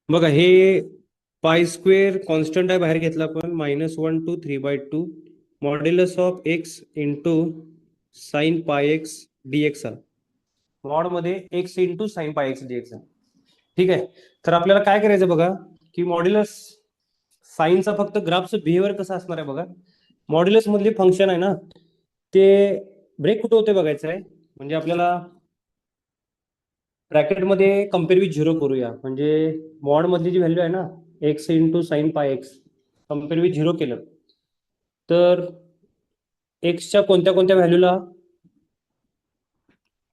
बघा हे pi square constant आहे, बाहेर घेतला आपण -1 to 3/2 modulus of x into sine pi x dx आहे. मॉडमध्ये x into sine pi x dx आहे. ठीक आहे. तर आपल्याला काय करायचं बघा, की मॉड्युलस साईनचा फक्त ग्राफचं बिहेवियर कसं असणार आहे बघा. मॉड्युलस मधले फंक्शन आहे ना, ते ब्रेक कुठं होते बघायचं आहे. म्हणजे आपल्याला ब्रॅकेटमध्ये कम्पेअर विथ झिरो करूया. म्हणजे मॉड मधली जी व्हॅल्यू आहे ना, x into sine pi x, compare with zero केलं तर एक्सच्या कोणत्या कोणत्या व्हॅल्यूला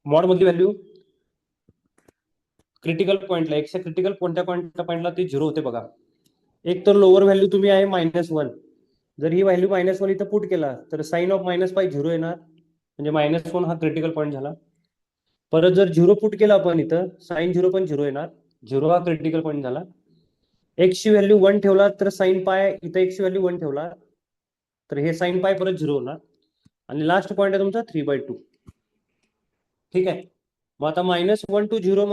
मॉड मधली व्हॅल्यू क्रिटिकल पॉईंटला, एक्सच्या क्रिटिकल कोणत्या कोणत्या पॉईंटला ते झिरो होते बघा. एक तर लोअर व्हॅल्यू तुम्ही आहे -1. जर ही व्हॅल्यू -1 इथं पुट केला तर साइन ऑफ -पाय झिरो येणार, म्हणजे -1 हा क्रिटिकल पॉईंट झाला. परत जर झिरो पुट केला आपण इथं, साइन झिरो पण झिरो येणार, झिरो हा क्रिटिकल पॉईंट झाला. एक्सची व्हॅल्यू 1 ठेवला तर साइन पाय, इथं एक्सची व्हॅल्यू 1 ठेवला तर हे साइन पाय परत झिरो होणार. आणि लास्ट पॉईंट आहे तुमचा 3/2. ठीक आहे. मग आता -1 to 0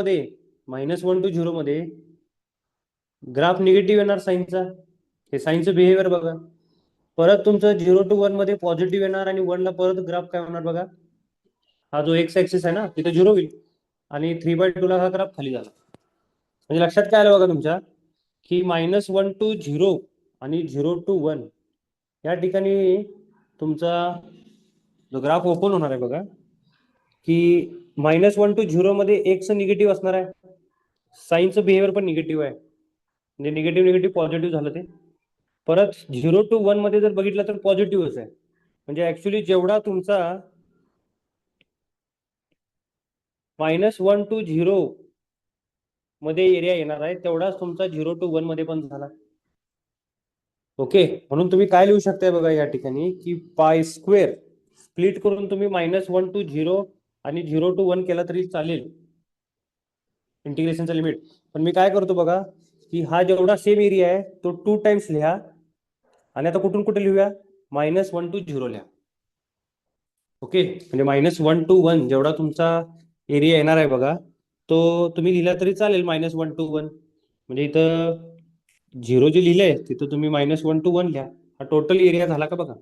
मध्ये ग्राफ निगेटिव्ह येणार साईनचा, हे साईनचं बिहेवियर बघा. परत तुमचं 0 to 1 मध्ये पॉझिटिव्ह येणार आणि 1ला परत ग्राफ काय होणार बघा, हा जो एक्स ऍक्सिस आहे ना तिथे झिरो होईल आणि 3/2 ला हा ग्राफ खाली झाला. म्हणजे लक्षात काय आलं बघा तुमच्या, की -1 to 0 आणि 0 to 1 या ठिकाणी तुमचा जो ग्राफ ओपन होणार आहे बघा, की -1 to 0 मध्ये एक्स निगेटिव्ह असणार आहे, साईनचं बिहेवियर पण निगेटिव्ह आहे, म्हणजे निगेटिव्ह निगेटिव्ह पॉझिटिव्ह झालं ते. परत 0 to 1 मध्ये जर बघितलं तर पॉझिटिव्हच आहे. म्हणजे ऍक्च्युली जेवढा तुमचा -1 to 0 मध्ये एरिया येणार आहे तेवढाच तुमचा 0 to 1 मध्ये पण झाला. ओके. म्हणून तुम्ही काय लिहू शकताय बघा या ठिकाणी, की पाय स्क्वेअर स्प्लिट करून तुम्ही -1 to 0 आणि 0 to 1 केला तरी चालेल इंटिग्रेशनचा लिमिट. पण मी काय करतो बघा, की हा जेवढा सेम एरिया आहे तो 2 टाइम्स लिहा आणि आता कुठून कुठे लिहूया, -1 to 0 लिहा. ओके. म्हणजे -1 to 1 जेवढा तुमचा एरिया येणार आहे बघा, तो तुम्ही लिहिला तरी चालेल -1 to 1. म्हणजे इथं झिरो जे लिहिलंय तिथं तुम्ही -1 to 1 लिहा. हा टोटल एरिया झाला का बघा.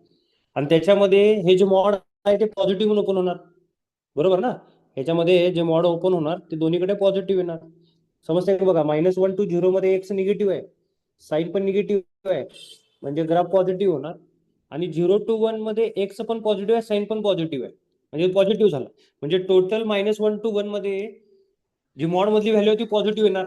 आणि त्याच्यामध्ये हे जे मॉड आहे ते पॉझिटिव्ह ओपन होणार, बरोबर ना. ह्याच्यामध्ये जे मॉड ओपन होणार ते दोन्हीकडे पॉझिटिव्ह येणार. समजतंय का बघा, -1 to 0 मध्ये एक्स निगेटिव्ह आहे, साईन पण निगेटिव्ह आहे, म्हणजे ग्राफ पॉझिटिव्ह होणार. आणि 0 to 1 मध्ये एक्स पण पॉझिटिव्ह आहे, साईन पण पॉझिटिव्ह आहे, म्हणजे पॉझिटिव्ह झाला. म्हणजे टोटल -1 to 1 मध्ये जी मॉड मधली व्हॅल्यू होती पॉझिटिव्ह येणार.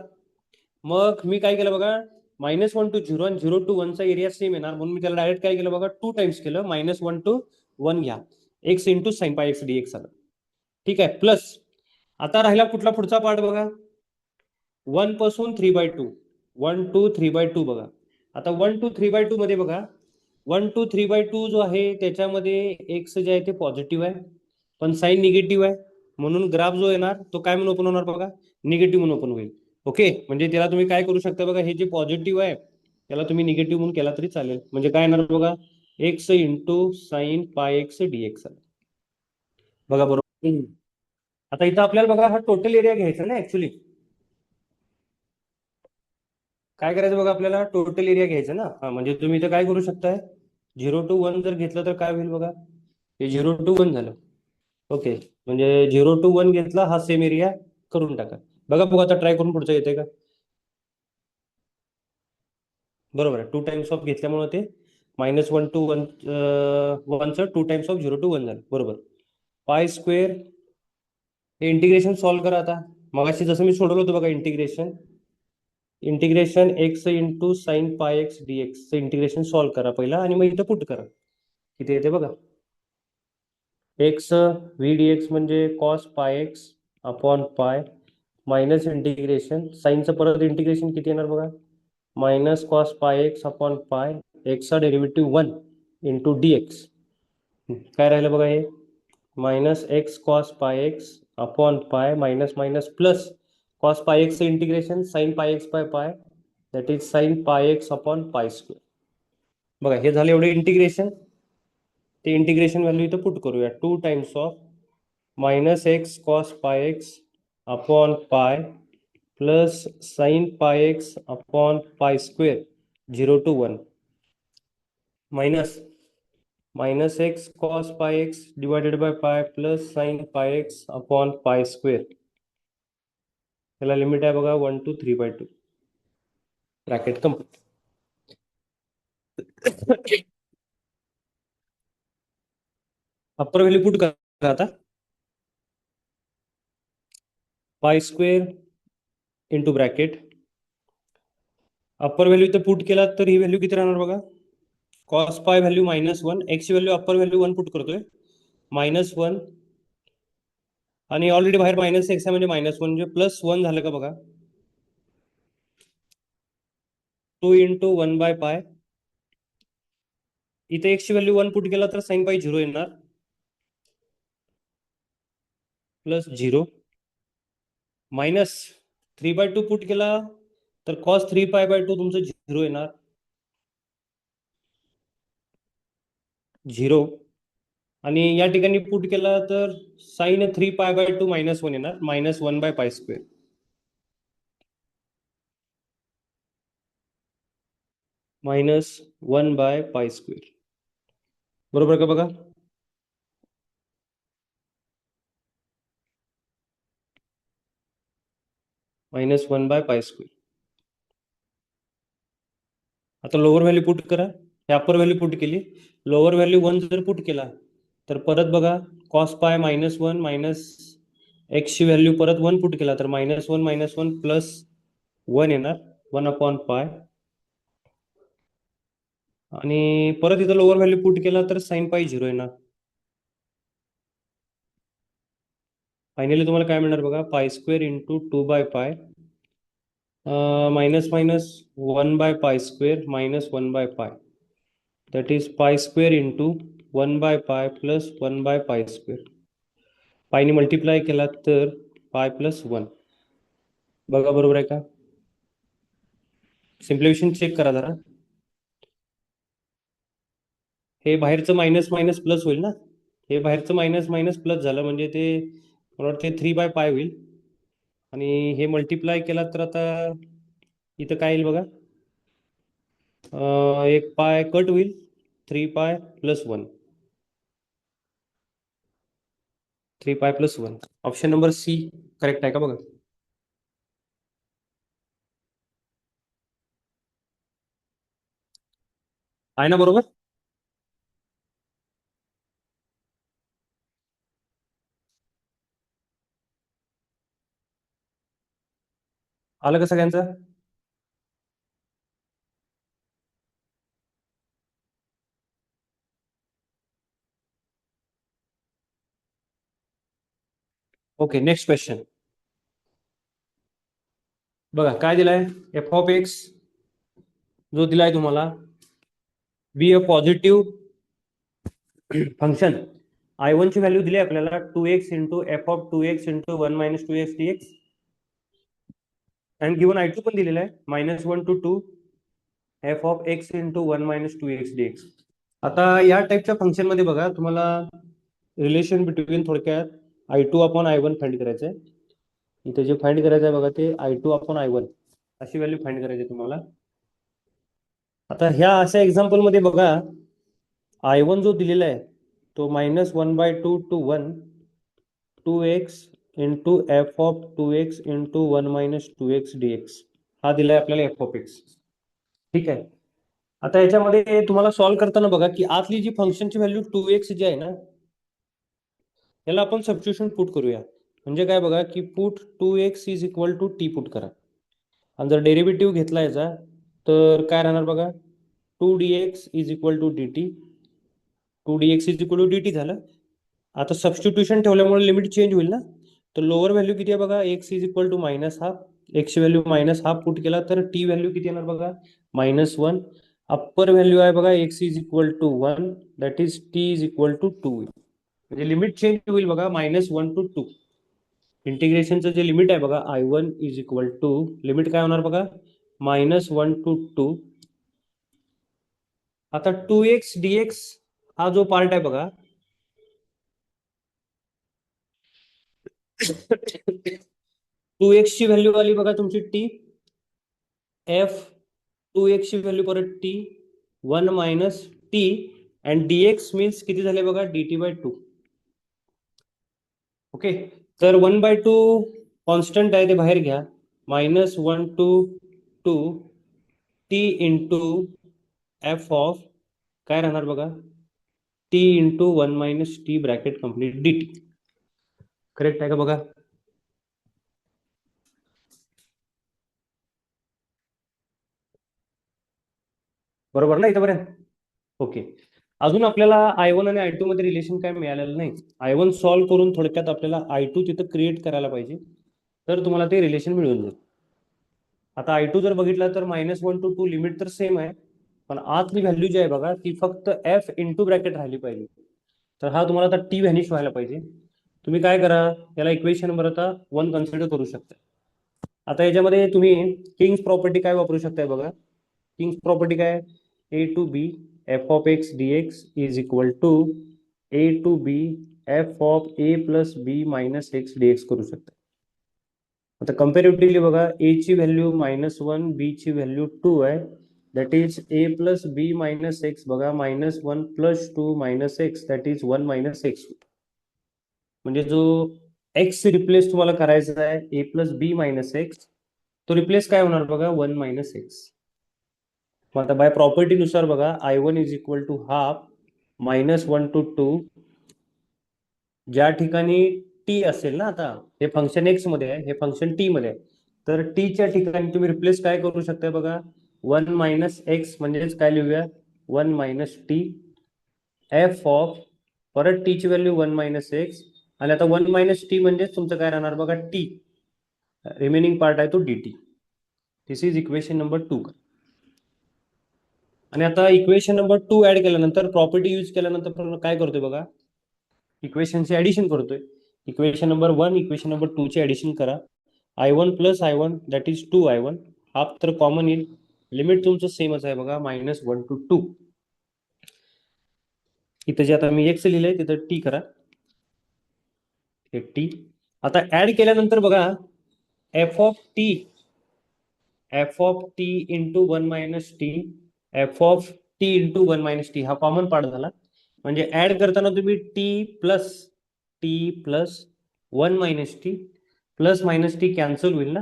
मग मी काय केलं बघा, -1 to 0 आणि 0 to 1चा एरिया सेम येणार, म्हणून मी त्याला डायरेक्ट काय केलं बघा, 2 टाइम्स केलं, -1 to 1 घ्या, x into sine pi x dx आलं. ठीक आहे. प्लस आता राहिला कुठला पुढचा पार्ट बघा, 1 पासून 3/2, 1 to 3/2 बघा. आता 1 to 3/2 मध्ये बघा, 1 to 3/2 जो आहे त्याच्यामध्ये एक्स जे आहे ते पॉझिटिव्ह आहे, पण साईन निगेटिव्ह आहे, म्हणून ग्राफ जो येणार तो काय म्हणून ओपन होणार बघा, निगेटिव्ह म्हणून ओपन होईल. ओके. म्हणजे त्याला तुम्ही काय करू शकता बघा, हे जे पॉझिटिव्ह आहे त्याला तुम्ही निगेटिव्ह म्हणून केला तरी चालेल. म्हणजे काय येणार बघा, x into sine pi x dx बघा, बरोबर. आता इथं आपल्याला बघा हा टोटल एरिया घ्यायचा ना ऍक्च्युली. काय करायचं बघा, आपल्याला टोटल एरिया घ्यायचा ना. हा, म्हणजे तुम्ही इथं काय करू शकताय, 0 to 1 जर घेतलं तर काय होईल बघा, हे 0 to 1 झालं. ओके. म्हणजे 0 to 1 घेतला, हा सेम एरिया करून टाका. बघा बघा आता ट्राय करून पुढचं येते का. बरोबर आहे, 2 टाइम्स ऑफ घेतल्यामुळे ते -1 to 1 two times of 0 to 1 झालं, बरोबर. पाय स्क्वेअर हे इंटिग्रेशन सॉल्व्ह करा आता. मगाशी जसं मी सोडवलं होतं बघा integration, x into sine pi x dx integration solve करा पहिला आणि मग इथं पुट करा. किती येते बघा, एक्स व्ही डी एक्स म्हणजे cos pi x upon pi minus integration साईनचं परत इंटिग्रेशन किती येणार बघा, minus cos pi x upon pi एक्सचा डेरिव्हेटिव्ह 1 इंटू डी एक्स. काय राहिलं बघा, हे minus x cos pi x upon pi minus minus plus cos pi x integration sine pi x by pi, that is sine pi x upon pi square. बघा हे झालं एवढे integration. ते integration value इथं पुट करूया, 2 times of -x cos pi x upon pi plus sine pi x upon pi square 0 to 1 minus x cos pi x divided by pi plus sine pi x upon pi square. त्याला limit आहे बघा 1 to 3/2. Bracket complete. Upper value put करा आता. Pi square into bracket. Upper value इथं put केला तर ही value किती राहणार बघा. Cos pi value -1, एक्सची value upper value 1 put करतोय -1, आणि ऑलरेडी बाहेर मायनस एक्स आहे म्हणजे -1 म्हणजे +1 झालं का बघा. 2 × 1/π. इथे एक्सची व्हॅल्यू 1 पुट केला तर साइन पाय 0 येणार +0 -3/2 पुट केला तर कॉस 3π/2 तुमचं 0 येणार 0. आणि या ठिकाणी पुट केला तर साइन 3π/2 -1 येणार -1/π². -1/π². बरोबर का बघा. -1/π². आता लोअर व्हॅल्यू पुट करा. हे अप्पर व्हॅल्यू पुट केली. लोअर व्हॅल्यू 1 जर पुट केला तर परत बघा कॉस पाय -1 मायनस एक्सची व्हॅल्यू परत 1 पुट केला तर -1 -1 +1 येणार 1/π. आणि परत इथं लोअर व्हॅल्यू पुट केला तर साइन पाय 0 येणार. फायनली तुम्हाला काय मिळणार बघा. π² × 2/π मायनस मायनस 1/π² -1/π. That is π² × 1/π + 1/π². पायने मल्टिप्लाय केला तर पाय +1. बघा बरोबर आहे का. सिम्प्लिफिकेशन चेक करा जरा. हे बाहेरचं मायनस मायनस प्लस होईल ना. हे बाहेरचं मायनस मायनस प्लस झालं म्हणजे ते मला वाटते 3/π होईल. आणि हे मल्टिप्लाय केला तर आता इथं काय येईल बघा. एक पाय कट होईल 3π + 1. 3π + 1. ऑप्शन नंबर सी करेक्ट आहे का बघा. आहे ना बरोबर. आलं का सगळ्यांचं. ओके नेक्स्ट क्वेश्चन बघा काय दिलाय. f(x) जो दिलाय तुम्हाला be a positive function. I1 ची व्हॅल्यू दिली आपल्याला 2x × f(2x) × 1 - 2x dx. And given I2 पण दिलेला आहे -1 to 2 f(x) × 1 - 2x dx. आता या टाईपच्या फंक्शन मध्ये बघा तुम्हाला रिलेशन बिटवीन थोडक्यात I2/I1 फाइंड करायचं आहे. इथे जे फाइंड करायचं आहे बघा ते I2/I1 अशी व्हॅल्यू फाइंड करायची आहे तुम्हाला. आता ह्या अशा एक्झाम्पल मध्ये बघा I1 जो दिलेला आहे तो -1/2 to 1 2x × f(2x) × 1 - 2x dx हा दिलाय आपल्याला f(x). ठीक आहे. आता याच्यामध्ये तुम्हाला सॉल्व्ह करताना बघा की आतली जी फंक्शनची व्हॅल्यू 2x जी आहे ना याला आपण सबस्टिट्यूशन पुट करूया. म्हणजे काय बघा की पुट 2x = t पुट करा. आणि जर डेरिव्हेटिव्ह घेतला याचा तर काय राहणार बघा 2dx = dt. 2dx = dt झालं. आता सबस्टिट्यूशन ठेवल्यामुळे लिमिट चेंज होईल ना. तर लोअर व्हॅल्यू किती आहे बघा x = -1/2. एक्सची व्हॅल्यू -1/2 पुट केला तर टी व्हॅल्यू किती येणार बघा -1. अप्पर व्हॅल्यू आहे बघा x = 1 दॅट इज t = 2. म्हणजे लिमिट चेंज होईल बघा -1 to 2. इंटिग्रेशनचं जे लिमिट आहे बघा I1 = लिमिट काय होणार बघा -1 to 2. आता 2x dx हा जो पार्ट आहे बघा 2x ची व्हॅल्यू आली बघा तुमची टी, एफ 2x ची व्हॅल्यू परत T, 1 minus T, and dx means किती झाले बघा, dt/2. ओके, तर 1/2 कॉन्स्टंट आहे ते बाहेर घ्या, -1 to 2 T into F of काय राहणार बघा, T into 1 minus T bracket complete dt. Correct आहे का बघा? बरोबर ना इथपर्यंत? ओके. अजून आपल्याला I1 आणि I2 मध्ये रिलेशन काय मिळालेलं नाही. I1 सॉल्व्ह करून थोडक्यात आपल्याला I2 तिथं क्रिएट करायला पाहिजे, तर तुम्हाला ते रिलेशन मिळून जाईल. आता I2 जर बघितलं तर -1 to 2 लिमिट तर सेम आहे, पण आतली व्हॅल्यू जी आहे बघा ती फक्त एफ इंटू ब्रॅकेट राहिली पाहिजे. तर हा तुम्हाला आता टी व्हॅनिश व्हायला पाहिजे. तुम्ही काय करा, याला इक्वेशन नंबर आता 1 कन्सिडर करू शकता. आता याच्यामध्ये तुम्ही किंग्स प्रॉपर्टी काय वापरू शकताय बघा. किंग्स प्रॉपर्टी काय, a to b f of x d x is equal to a to b f of a plus b minus x d x करू शकता. आता कम्पॅरेटिव्हली बघा, ए ची व्हॅल्यू -1, बी ची व्हॅल्यू 2 आहे, that is a plus b minus x बघा, -1 plus 2 minus x that is 1 minus x. म्हणजे जो एक्स रिप्लेस तुम्हाला करायचा आहे a plus b minus x, तो रिप्लेस काय होणार बघा, 1 मायनस एक्स. मग आता बाय प्रॉपर्टीनुसार बघा, I1 is equal to half -1 to 2, ज्या ठिकाणी टी असेल ना, आता हे फंक्शन एक्स मध्ये आहे, हे फंक्शन टी मध्ये आहे, तर टीच्या ठिकाणी तुम्ही रिप्लेस काय करू शकता बघा, 1 मायनस एक्स म्हणजेच काय लिहूया, 1 मायनस टी एफ ऑफ परत टी ची व्हॅल्यू 1 मायनस एक्स, आणि आता 1 मायनस टी म्हणजेच तुमचं काय राहणार बघा, टी रिमेनिंग पार्ट आहे तो dt. This is equation number 2. आणि आता इक्वेशन नंबर 2 ऍड केल्यानंतर, प्रॉपर्टी यूज केल्यानंतर काय करतोय बघा, इक्वेशनचे ऍडिशन करतोय. इक्वेशन नंबर 1 इक्वेशन नंबर 2 चे ऍडिशन करा. I1 plus I1 that is 2I1, half तर कॉमन येईल, लिमिट तुमचं सेमच आहे बघा, -1 to 2. इथं जे आता मी एक्स लिहिलंय तिथं टी करा, टी. आता ऍड केल्यानंतर बघा, f of T into 1 minus T, F of T into 1 minus T हा कॉमन पार्ट झाला. म्हणजे ऍड करताना तुम्ही T plus 1 minus T plus minus T cancel होईल ना,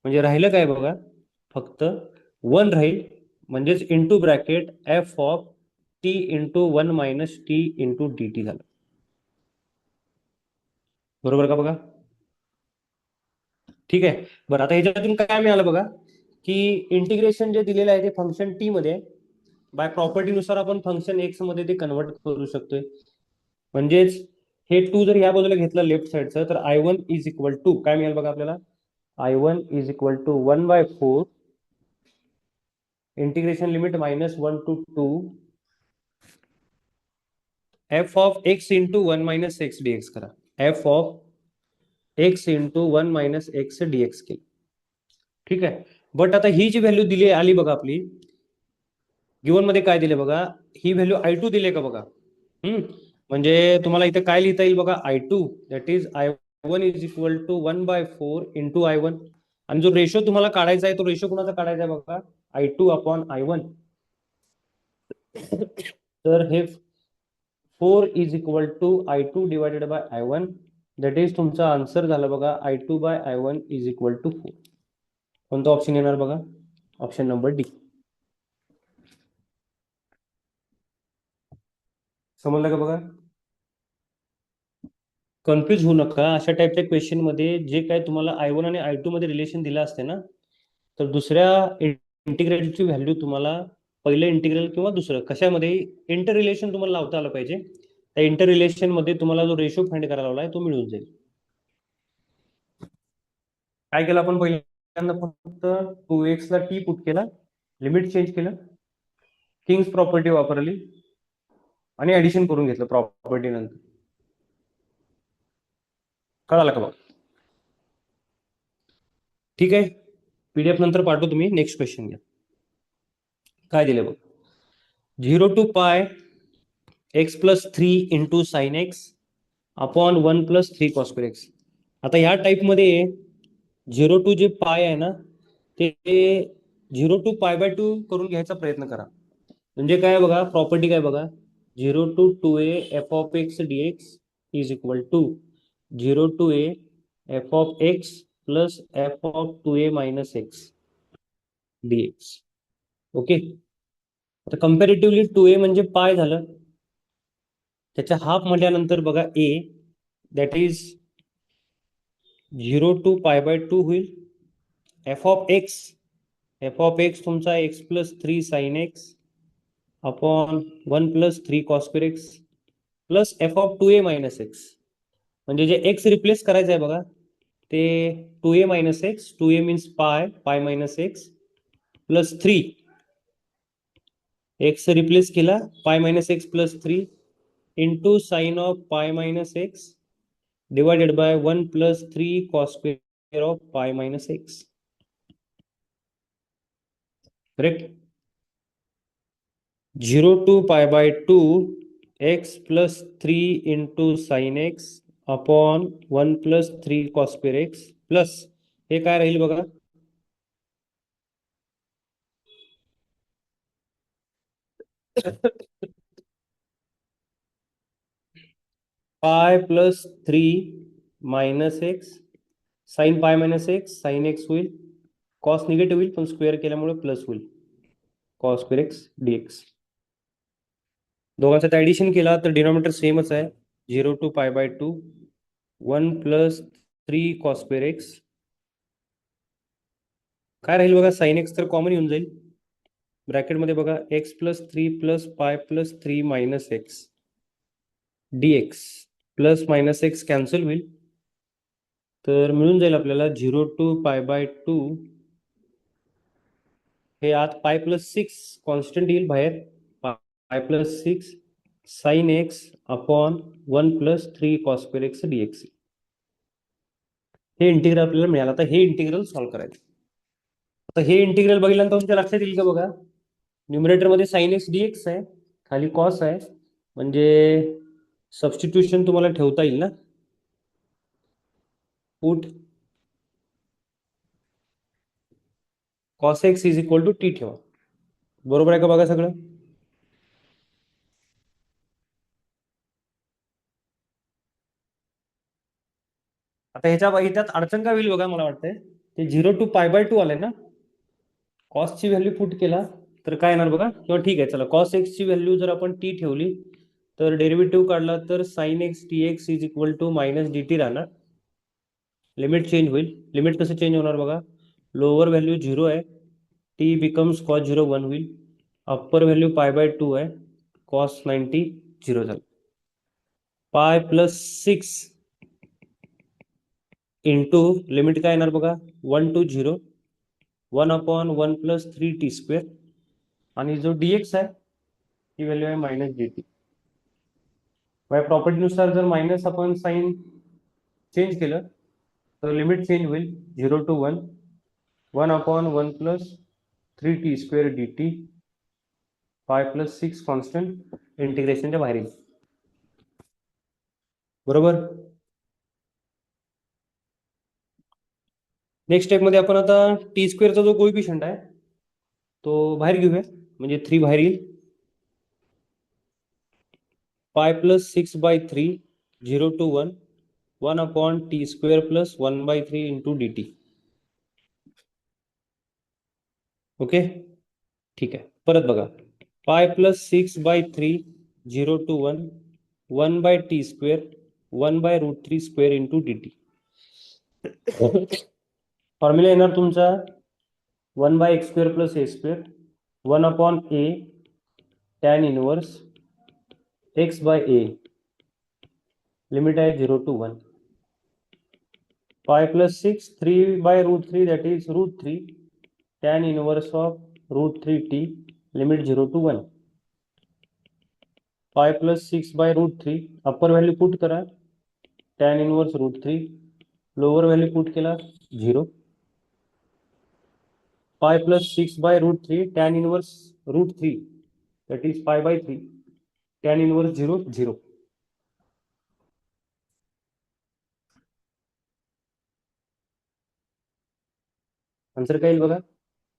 म्हणजे राहिलं काय बघा, फक्त 1 राहील, म्हणजेच into bracket F of T into 1 minus T into D T झालं. बरोबर का बघा? ठीक आहे. बरं, आता ह्याच्यातून काय मिळालं बघा, की इंटिग्रेशन जे दिलेलं आहे ते फंक्शन टी मध्ये, बाय प्रॉपर्टीनुसार आपण फंक्शन एक्स मध्ये ते कन्वर्ट करू शकतोय. म्हणजेच हे 2 जर या बाजूला घेतलं लेफ्ट साईडचं, तर I1 इज इक्वल टू काय मिळेल बघा आपल्याला, I1 is equal to 1/4 integration limit -1 to 2 f of x into 1 minus x dx करा, f of x into 1 minus x dx केलं. ठीक आहे. बट आता ही जी व्हॅल्यू दिली आली बघा आपली, गिवन मध्ये काय दिले बघा, ही व्हॅल्यू I2 दिले का बघा. म्हणजे तुम्हाला इथे काय लिहिता येईल बघा, I2 that is I1 is equal to 1/4 into I1, आणि जो रेशो तुम्हाला काढायचा आहे तो रेशो कुणाचा काढायचा आहे बघा, I2 अपॉन I1. तर हे 4 is equal to I2 divided by I1, that is तुमचा आन्सर झाला बघा, I2/I1 इज इक्वल टू 4. कोणता ऑप्शन येणार बघा, ऑप्शन नंबर डी. समजलं का बघा? कन्फ्युज होऊ नका. अशा टाईपच्या क्वेश्चन मध्ये जे काय तुम्हाला I1 आणि I2 मध्ये रिलेशन दिलं असते ना, तर दुसऱ्या इंटिग्रलची व्हॅल्यू तुम्हाला पहिलं इंटिग्रल किंवा दुसरं कशामध्ये इंटर रिलेशन तुम्हाला लावता आलं पाहिजे. त्या इंटर रिलेशन मध्ये तुम्हाला जो रेशो फाइंड करायला लावलाय तो मिळून जाईल. काय केलं आपण, पहिल्यांदा फक्त 2x ला टी पुट केला, लिमिट चेंज केलं, किंग्स प्रॉपर्टी वापरली आणि ऍडिशन करून घेतलं प्रॉपर्टी नंतर. कळालं का बघ? ठीक आहे. पीडीएफ नंतर पाठवतो तुम्ही. नेक्स्ट क्वेश्चन घ्या. काय दिले बघ, 0 to पाय x plus 3 into sine x upon 1 plus 3 cos square x. आता ह्या टाईप मध्ये 0 टू जे पाय आहे ना ते 0 to π/2 करून घ्यायचा प्रयत्न करा. म्हणजे काय बघा, प्रॉपर्टी काय बघा, 0 to 2a f(x) is equal to 0 to a f(x) plus f(2a - x) dx. Okay. आता कम्पॅरेटिव्हली 2a म्हणजे पाय झालं, त्याच्या हाफ म्हटल्यानंतर बघा a दॅट इज 0 to π/2 होईल. f(x) तुमचा x+3 sin x upon 1+3 cos2x plus f(2a - x). म्हणजे जे x रिप्लेस करायचं आहे बघा ते 2a - x, 2a मीन्स पाय - x प्लस 3, x रिप्लेस केला पाय - x plus 3 into sine of पाय - x divided by 1+3 cos² of पाय - x. Correct. 0 to π/2 x plus 3 into sine x upon 1+3 cos² plus हे काय राहील बघा, पाय प्लस 3 - x साइन पाय - x साइन x होईल, कॉस निगेटिव्ह होईल पण स्क्वेअर केल्यामुळे प्लस होईल cos² dx. दोघांचं ऍडिशन केला तर डिनॉमिनेटर सेमच आहे, 0 to π/2 1+3 cos². काय राहील बघा, साइन एक्स तर कॉमन येऊन जाईल ब्रॅकेटमध्ये बघा, x+3 प्लस पाय plus 3 - x dx plus - x cancel होईल, तर मिळून जाईल आपल्याला 0 to π/2 हे आत पाय प्लस 6 कॉन्स्टंट येईल बाहेर, pi plus 6 sine x upon 1+3 cos² dx. हे इंटिग्रल आपल्याला मिळालं. आता हे इंटिग्रल सॉल्व्ह करायचं. आता हे इंटिग्रल बघितल्यानंतर तुमच्या लक्षात येईल का बघा, न्यूमरेटर मध्ये साइन एक्स dx आहे, खाली कॉस आहे, म्हणजे सबस्टिट्यूशन तुम्हाला ठेवता येईल ना, put cos x is equal to t ठेवा. बरोबर आहे का बघा सगळं. आता ह्याच्यात अडचण काय होईल बघा, मला वाटतंय ते 0 to π/2 आलंय ना, कॉसची व्हॅल्यू पुट केला तर काय येणार बघा, किंवा ठीक आहे चला, cos x ची व्हॅल्यू जर आपण टी ठेवली तर डेरिव्हेटिव्ह काढला तर sin x dx is equal to -dt राहणार. लिमिट चेंज होईल. लिमिट कसं चेंज होणार बघा, लोअर व्हॅल्यू 0 आहे, टी बिकम्स cos 0 1 होईल, अप्पर व्हॅल्यू π/2 आहे, cos 90 0 झालं. पाय प्लस 6 इंटू लिमिट काय येणार बघा, 1 to 0 1/1+3t², आणि जो dx आहे ती व्हॅल्यू आहे -dt. प्रॉपर्टीनुसार जर मायनस आपण साइन चेंज केलं तर लिमिट चेंज होईल, 0 to 1 1/1+3t² dt, पाय प्लस 6 कॉन्स्टंट इंटिग्रेशनच्या बाहेर येईल. बरोबर. नेक्स्ट स्टेप मध्ये आपण आता t² चा जो कोइफिशियंट आहे तो बाहेर घेऊया, म्हणजे 3 बाहेर येईल, पाय plus 6/3 0 to 1 1/t² plus 1/3 into dt. Okay, ठीक आहे. परत बघा, पाय plus 6/3 0 to 1 1/t² 1/√3² into dt. Formula येणार तुमचा 1/x² plus a² 1/a tan inverse x/a, limit आहे 0 to 1, pi plus 6 3/√3 that is √3 tan inverse of √3t, limit 0 to 1, pi plus 6/√3 upper value put करा tan inverse √3, lower value put केला 0, pi plus 6/√3 tan inverse √3 that is π/3 tan inverse 0 0. Answer काय येईल बघा,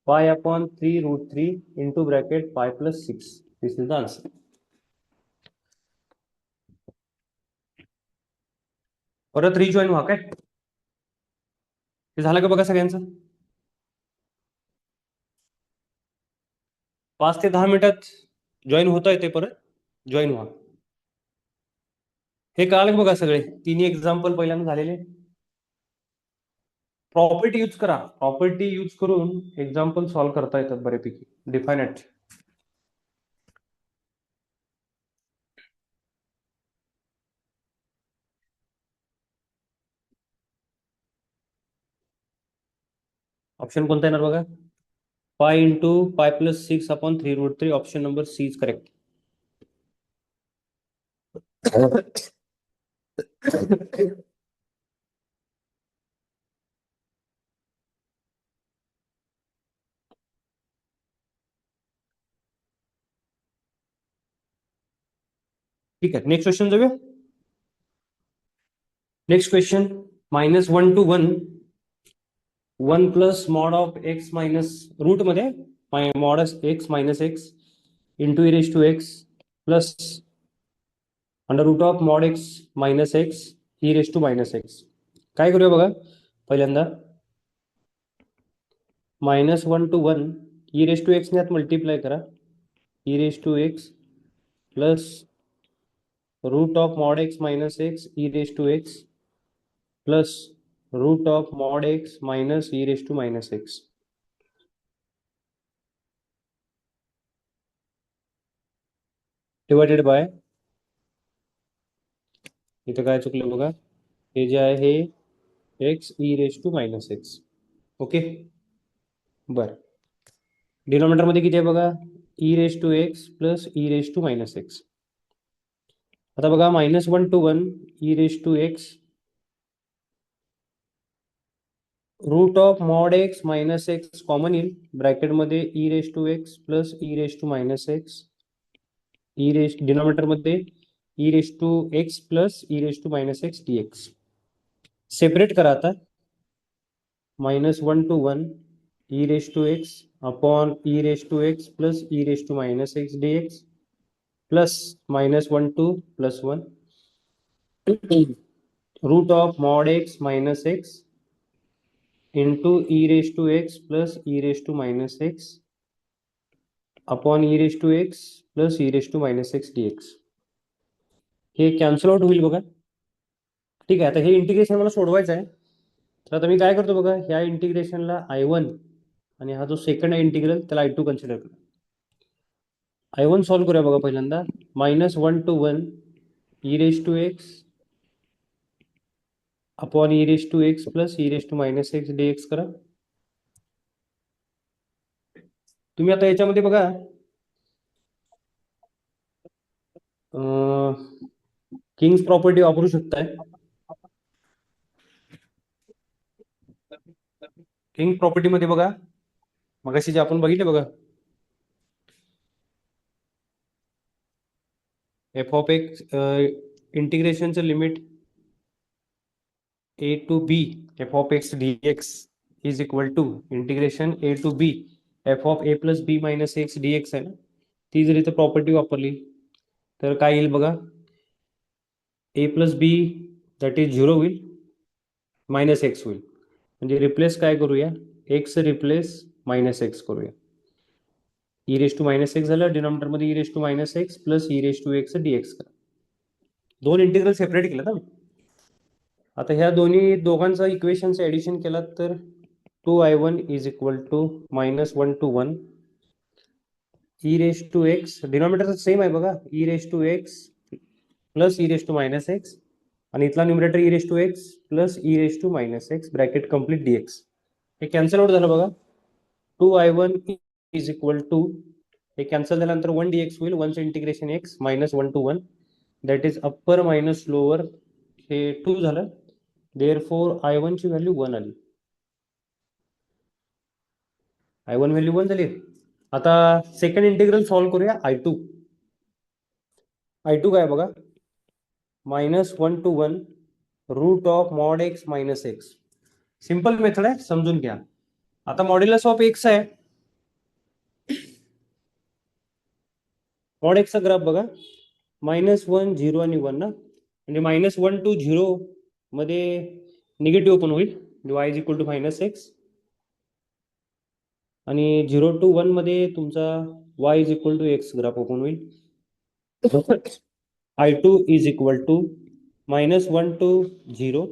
pi upon 3√3 into bracket pi plus 6. This is the answer. परत rejoin व्हा काय, हे झालं का बघा सगळ्यांचं? 5 ते 10 मिनिटात जॉईन होता येते, परत जॉईन व्हा. हे कळालं का बघा सगळे तिन्ही एक्झाम्पल पहिल्यांदा झालेले. प्रॉपर्टी यूज करा, प्रॉपर्टी यूज करून एक्झाम्पल सॉल्व्ह करता येतात बऱ्यापैकी. डिफायनेट. ऑप्शन कोणता येणार बघा, pi into pi plus 6 upon 3√3. Option number C is correct. ठीक आहे, नेक्स्ट क्वेश्चन जाऊया. Next question, -1 to 1 plus mod of x minus root मध्ये mod x minus x into e⁻x plus under root of mod x minus x e⁻x. काय करूया बघा, पहिल्यांदा -1 to 1 e⁻x ने आत मल्टिप्लाय करा, e⁻x plus root of mod x minus x e⁻x plus root of mod x minus e⁻x divided by, इथं काय चुकलं बघा, हे जे आहे हे एक्स e⁻x. ओके, बर. डिनॉमिनेटर मध्ये किती आहे बघा, e⁻x प्लस e⁻x. आता बघा -1 to 1 e⁻x root of mod x minus x common येईल, ब्रॅकेटमध्ये e⁻x प्लस e⁻x डिनॉमिनेटर मध्ये e⁻x plus e⁻x dx. Separate करा आता, -1 to 1 e⁻x upon e⁻x plus e⁻x dx plus -1 to +1 root of mod x minus x into e⁻x plus e⁻x upon e⁻x plus e⁻x dx. हे cancel out होईल बघा. ठीक आहे, आता हे integration मला सोडवायचं आहे, तर आता मी काय करतो बघा, ह्या इंटिग्रेशनला I1 आणि हा जो सेकंड आहे इंटिग्रल त्याला I2 कन्सिडर करा. I1 सॉल्व्ह करूया बघा पहिल्यांदा, -1 to 1 e⁻x upon e⁻x plus e⁻x dx करा. तुम्ही आता याच्यामध्ये बघा किंग्स प्रॉपर्टी वापरू शकताय. किंग प्रॉपर्टी मध्ये बघा, मगाशी जे आपण बघितले बघा, f(x) इंटिग्रेशनचं limit a to b f(x) dx is equal to integration a to b f(a plus b minus x dx आहे ना, ती जर इथं प्रॉपर्टी वापरली तर काय येईल बघा, a plus b that is 0 होईल, मायनस एक्स होईल. म्हणजे रिप्लेस काय करूया, एक्स रिप्लेस मायनस एक्स करूया. e⁻x झालं, डिनॉमिनेटर मध्ये e⁻x प्लस e⁻x dx करा. दोन इंटिग्रल सेपरेट केलं ना. आता ह्या दोघांचा इक्वेशनचं ऍडिशन केलं तर 2I1 is equal to -1 to 1 e⁻x, denominator same आहे बघा, e⁻x प्लस e⁻x आणि इथला numerator e⁻x plus e⁻x bracket complete dx. हे कॅन्सल आउट झालं बघा, 2I1 इज इक्वल टू, हे कॅन्सल झाल्यानंतर 1 dx होईल, 1चं integration x -1 to 1 that is upper minus lower, हे 2 झालं. देअरफॉर I1 ची व्हॅल्यू 1 आली, I1 व्हॅल्यू 1 झाली. आता सेकंड इंटिग्रल सॉल्व्ह करूया I2. I2 काय बघा, -1 to 1 root of mod x minus x. Simple method आहे, समजून घ्या. आता मॉड्युलस ऑफ एक्स आहे, मॉड एक्सचा ग्राफ बघा, -1 0 आणि 1 ना, म्हणजे -1 to 0 मध्ये निगेटिव्ह पण होईल, y is equal to -x, आणि 0 to 1 मध्ये तुमचा y is equal to x graph open होईल. I2 is equal to -1 to 0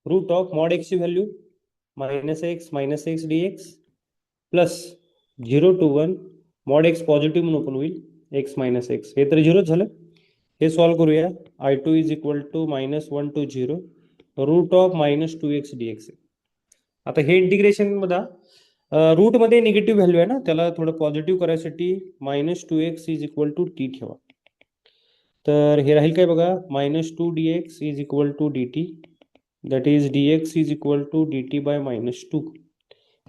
root of mod x ची value -x dx plus 0 to 1 mod x positive म्हणून open होईल, x -x, हे तर 0 झालं. हे सॉल्व्ह करूया. I2 is equal to -1 to 0 root of -2x dx. आता हे इंटिग्रेशन मध्ये रूट मध्ये निगेटिव्ह व्हॅल्यू आहे ना, त्याला थोडं पॉझिटिव्ह करायसाठी -2x is equal to t ठेवा. तर हे राहील काय बघा, -2 dx is equal to dt, that is dx is equal to dt by -2.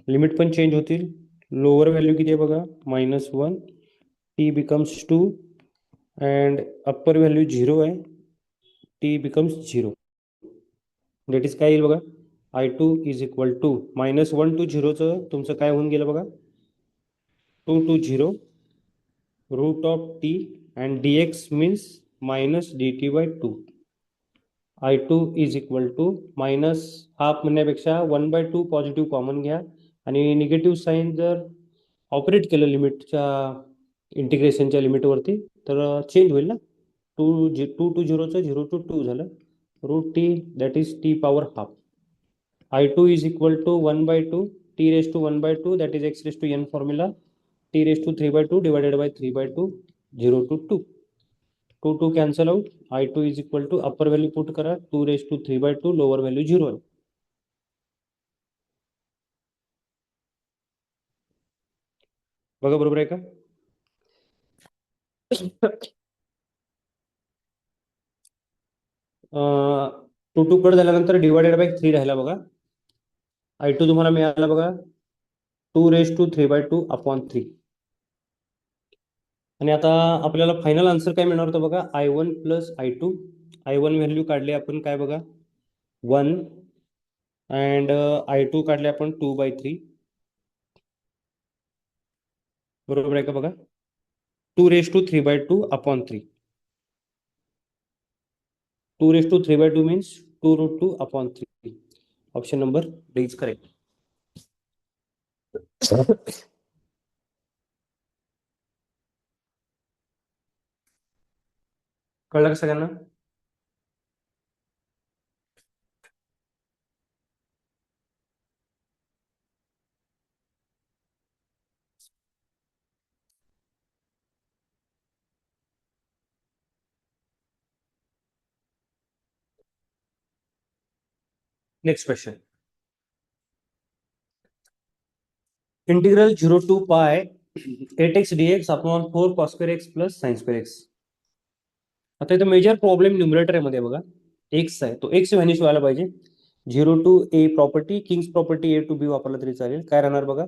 Limit पण चेंज होतील. लोअर व्हॅल्यू किती आहे बघा, -1, t becomes 2 and upper value 0 आहे, t बिकम्स 0. दॅट इज काय येईल बघा, I2 is equal to -1 to 0चं तुमचं काय होऊन गेलं बघा, 2 to 0 root of t and dx means -dt by 2. I2 is equal to minus half म्हणण्यापेक्षा 1/2 पॉझिटिव्ह कॉमन घ्या, आणि निगेटिव्ह साईन जर ऑपरेट केलं लिमिटच्या इंटिग्रेशनच्या लिमिटवरती तर चेंज होईल ना, 2 to 0चं 0 to 2 झालं, root t that is t power half. I2 is equal to 1/2 t raise to 1/2 that is x raise to n formula, t raise to 3/2 divided by 3/2, 0 to 2. 2 2 cancel out. I2 is equal to upper value put करा, 2 raise to 3/2, lower value 0 आहे. बघा बरोबर आहे का? 2 2 cut झाल्यानंतर divided by 3 राहिला बघा. I2 तुम्हाला मिळाला बघा 2 रेस टू 3/2 अपॉन 3. आणि आता आपल्याला फायनल आन्सर काय मिळणार होतं बघा, I1 plus I2. I1 value काढली आपण काय बघा, 1, अँड I2 काढले आपण 2/3. बरोबर आहे का बघा, 2 raise to 3/2 upon 3. 2 raise to 3/2 means 2√2 upon 3. Option number D is correct. कळलं का सगळ्यांना? Next question, integral 0 to pi 8x dx upon 4 cos square x plus sin square x. आता इथं मेजर प्रॉब्लेम न्यूमरेटर मध्ये बघा, एक्स आहे, तो x vanish व्हायला पाहिजे. 0 to a property, Kings property a to b वापरला तरी चालेल. काय राहणार बघा,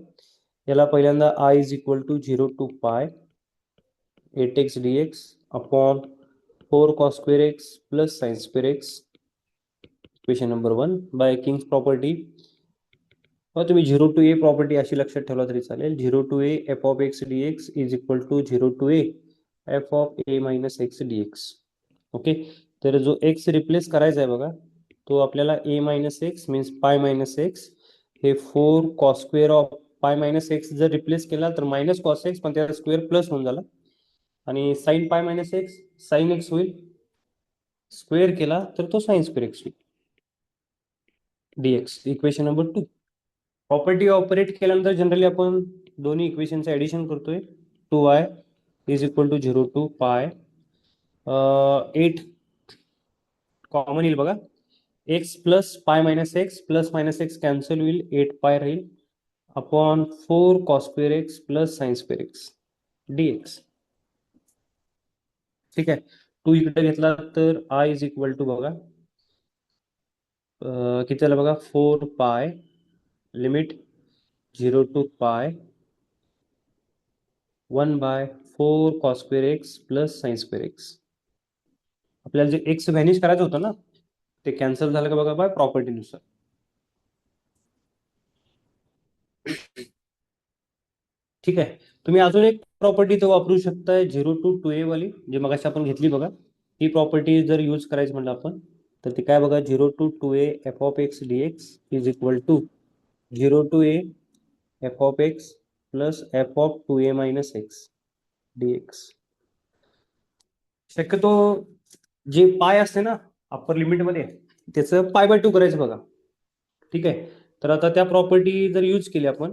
याला पहिल्यांदा I is equal to 0 to pi 8x dx upon 4 cos square x plus sin square x, equation number 1. By king's property तुम्ही 0 to a प्रॉपर्टी अशी लक्षात ठेवला तरी चालेल, 0 to a f of x dx is equal to 0 to a f of a minus x dx. Okay, तर जो x replace करायचा आहे बघा, तो आपल्याला a मायनस एक्स मीन्स पाय मायनस एक्स, हे 4 कॉस स्क्वेअर ऑफ पाय मायनस एक्स जर रिप्लेस केला तर मायनस कॉस एक्स, पण त्याचा स्क्वेअर प्लस होऊन झाला, आणि sine pi minus x sine x होईल, स्क्वेअर केला तर तो साईन स्क्वेअर एक्स होईल dx. Equation number 2. Property operate केल्यानंतर जनरली आपण दोन्ही इक्वेशनचं ऍडिशन करतोय. 2y is equal to 0 to पाय 8 कॉमन येईल बघा, एक्स प्लस पाय मायनस एक्स कॅन्सल होईल, 8 पाय राहील upon 4 cos square x plus sine square x dx. ठीक आहे, 2 इकडे घेतला तर आय इज इक्वल टू बघा किती झालं बघा, 4 पाय लिमिट 0 टू पाय 1/4 cos square x plus sine square x. आपल्याला जे एक्स व्हॅनिश करायचं होतं ना, ते कॅन्सल झालं का बघा बाय प्रॉपर्टीनुसार. ठीक आहे. तुम्ही अजून एक प्रॉपर्टी तर वापरू शकताय 0 to 2a वाली, जे मगाशी आपण घेतली बघा. ही प्रॉपर्टी जर यूज करायची म्हणलं आपण, तर ती काय बघा, 0 to 2a f of x d x is equal to 0 to a f of x plus f of 2a minus x d x. शक्यतो जे पाय असते ना अप्पर लिमिटमध्ये, त्याचं π/2 करायचं बघा. ठीक आहे. तर आता त्या प्रॉपर्टी जर यूज केली आपण,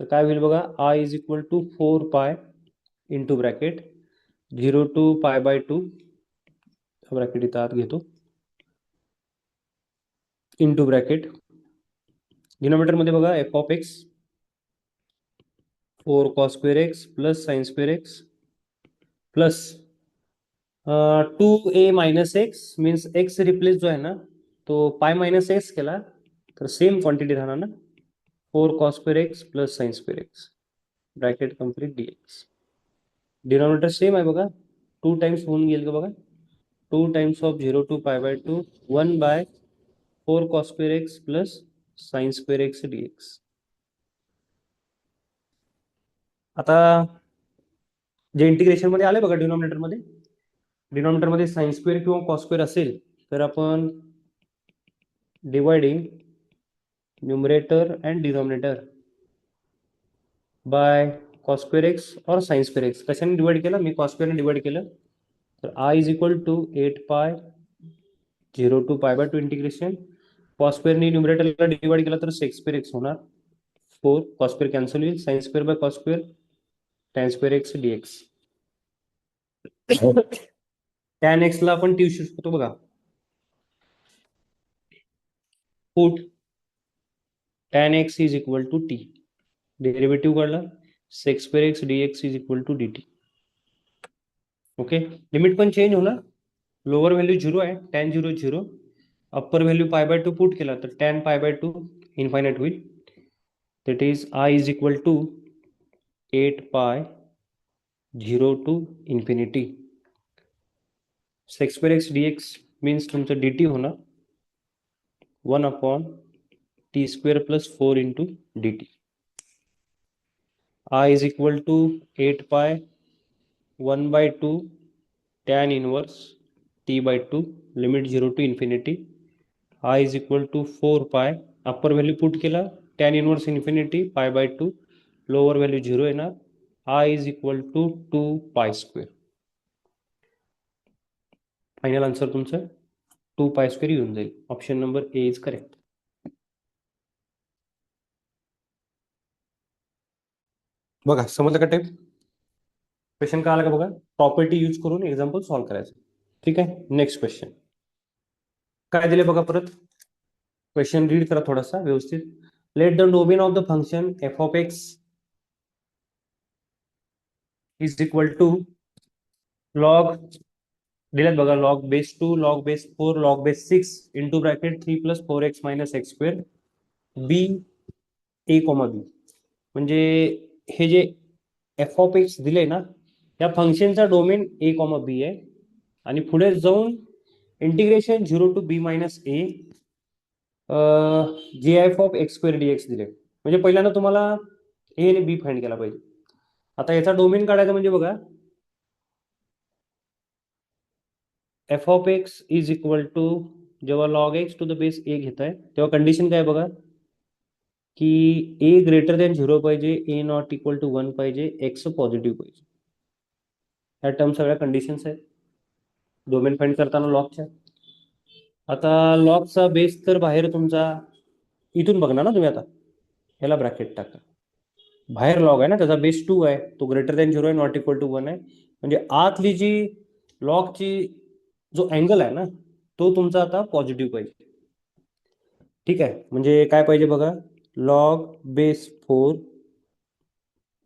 तर काय होईल बघा, I is equal to 4 pi into bracket 0 to π/2 bracket इथं आत घेतो, इंटू ब्रॅकेट डिनोमिनेटर मध्ये बघा f of x 4 cos² x plus sin² x plus 2a minus x, means x replace जो आहे ना तो पाय मायनस एक्स केला तर सेम क्वांटिटी राहणार ना, 4 cos² x plus sin² x bracket complete dx. Denominator same आहे बघा, 2 टाइम्स होऊन गेल का बघा, 2 times of 0 to π/2 1/4 cos² x plus sin² x dx. आता जे इंटिग्रेशन मध्ये आले बघा, डिनॉमिनेटर मध्ये sin² किंवा cos² असेल तर आपण dividing numerator and denominator by cos² x और sin² x कशाने डिवाइड केलं, मी cos² ने डिवाइड केलं, तर i is equal to 8 pi 0 to π/2 integration, cos² ने न्यूमरेटरला डिवाइड केला तर sec² x होणार, 4 cos² कॅन्सल होईल, sin² by cos² tan² x dx. tan x ला आपण टी यूज शकतो बघा, put tan x is equal to t, derivative काढला sec² x dx is equal to dt. Okay. Limit पण change होणार, lower value 0 आहे, tan 0 0, upper value π/2 put केला तर tan π/2 इन्फायनाइट होईल. That is I is equal to 8 pi 0 to infinity sec² x dx means तुमचं dt होणार 1/t² plus 4 into dt. I is equal to 8 pi 1/2 tan inverse t/2 limit 0 to infinity, I is equal to 4 pi, upper value put केला tan inverse infinity π/2, lower value 0 येणार, I is equal to 2π². Final answer तुमचं 2π² येऊन जाईल. Option number A is correct. बघा समजलं का type question का आला का बघा, प्रॉपर्टी यूज करून एक्झाम्पल सॉल्व्ह करायचं. ठीक आहे. नेक्स्ट क्वेश्चन काय दिले बघा, परत क्वेश्चन रीड करा थोडासा व्यवस्थित. Let the domain of the function f of x is equal to log, दिलेत बघा, log base 2 log base 4 log base 6 into bracket 3 plus 4x minus x² b a comma b. म्हणजे हे जे F of x दिले ना, त्या फंक्शनचा domain ए comma बी आहे, आणि पुढे जाऊन integration 0 to b minus a g f of x² dx दिले. म्हणजे पहिल्यांदा तुम्हाला ए आणि बी फाइंड केला पाहिजे. आता याचा डोमेन काढायचा म्हणजे बघा, f of x is equal to, जेव्हा log x to the base a घेत आहे तेव्हा कंडिशन काय बघा, की ए ग्रेटर दॅन 0 पाहिजे, ए नॉट इक्वल टू 1 पाहिजे, एक्स पॉझिटिव्ह पाहिजे. ह्या टर्म सगळ्या कंडिशन्स आहेत डोमेन फाइंड करताना लॉगच्या. आता लॉगचा बेस तर बाहेर तुमचा इथून बघणार ना तुम्ही, आता ह्याला ब्रॅकेट टाका, बाहेर लॉग आहे ना, त्याचा बेस 2 आहे, तो ग्रेटर दॅन 0 आहे, नॉट इक्वल टू 1 आहे, म्हणजे आतली जी लॉगची जो अँगल आहे ना तो तुमचा आता पॉझिटिव्ह पाहिजे. ठीक आहे. म्हणजे काय पाहिजे बघा, log base 4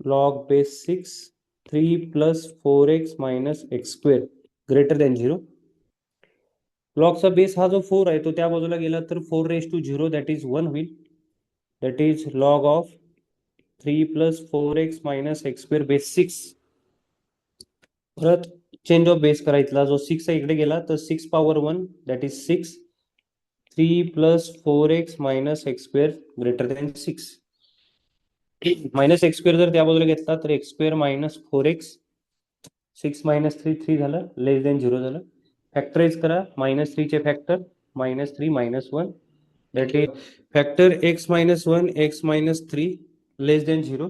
log base 6 3 plus 4x minus x² greater than 0. लॉगचा बेस हा जो 4 आहे तो त्या बाजूला गेला तर 4⁻0 दॅट इज 1 होईल, that is log of 3 plus 4x minus x² base 6. परत चेंज ऑफ बेस करा, इथला जो 6 आहे इकडे गेला तर 6 power 1 that is 6, 3 plus 4x minus x² greater than 6. Minus x square जर त्या बाजूला घेतला तर x square minus 4x, 6 minus 3 3 झालं, लेस देन 0 झालं. फॅक्टराइज करा, मायनस 3 चे factor minus 3 minus 1, that is factor x minus 1 x minus 3 less than 0.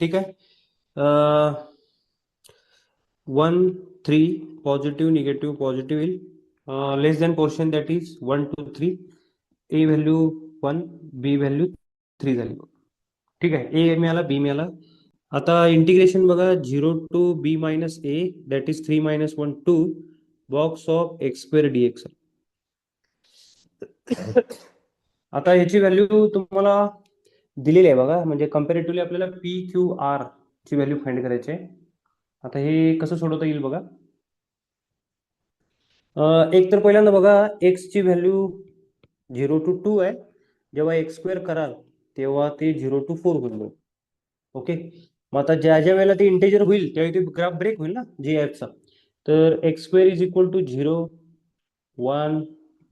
ठीक आहे. 1 3 पॉझिटिव्ह निगेटिव्ह पॉझिटिव्ह येईल. Less than portion that is 1 2 3. A value 1, b value 3 झाली. ठीक आहे, ए मिळाला, बी मिळाला. आता इंटिग्रेशन बघा, 0 to b minus a that is 3 minus 1 2 box of x square d x. आता ह्याची व्हॅल्यू तुम्हाला दिलेली आहे बघा, म्हणजे कम्पॅरेटिव्हली आपल्याला पी क्यू आर ची व्हॅल्यू फाइंड करायची आहे. आता हे कसं सोडवता येईल बघा. एक तर पहिल्यांदा बघा, एक्स ची व्हॅल्यू 0 टू 2 आहे. जेव्हा एक्स स्क्वेअर कराल तेव्हा ते 0 टू 4 होईल. ओके, मग आता ज्या ज्या वेळेला ते इंटेजर होईल त्यावेळी ते ग्राफ ब्रेक होईल ना जी एफचा. तर x square is equal to 0 1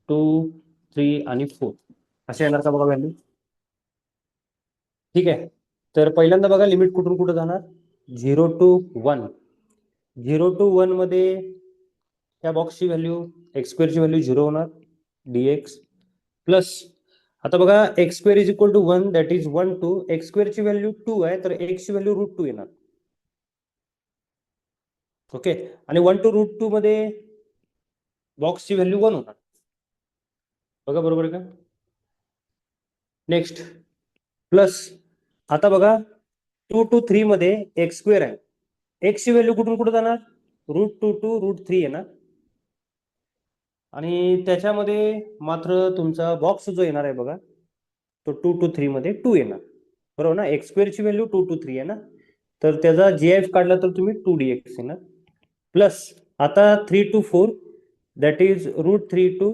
2 3 आणि 4 असे येणार का बघा व्हॅल्यू. ठीक आहे, तर पहिल्यांदा बघा लिमिट कुठून कुठं जाणार. 0 टू 1. 0 टू 1 मध्ये त्या बॉक्सची व्हॅल्यू एक्स स्क्वेअरची व्हॅल्यू 0 होणार dx प्लस. आता बघा x square is equal to 1 that is 1 to x स्क्वेअरची व्हॅल्यू 2 आहे तर एक्सची व्हॅल्यू √2 येणार. ओके, आणि 1 टू √2 मध्ये बॉक्सची व्हॅल्यू 1 होणार. बघा बरोबर आहे का. Next plus. आता बघा 2 टू 3 मध्ये एक्स स्क्वेअर आहे, एक्सची व्हॅल्यू कुठून कुठं जाणार, √2 टू √3 येणार. आणि त्याच्यामध्ये मात्र तुमचा बॉक्स जो येणार आहे बघा, तो 2 टू 3 मध्ये 2 येणार. बरोबर ना, एक्स स्क्वेअरची व्हॅल्यू 2 टू 3 आहे ना, तर त्याचा जीएफ काढला तर तुम्ही 2dx येणार. प्लस आता 3 टू 4 दॅट इज √3 टू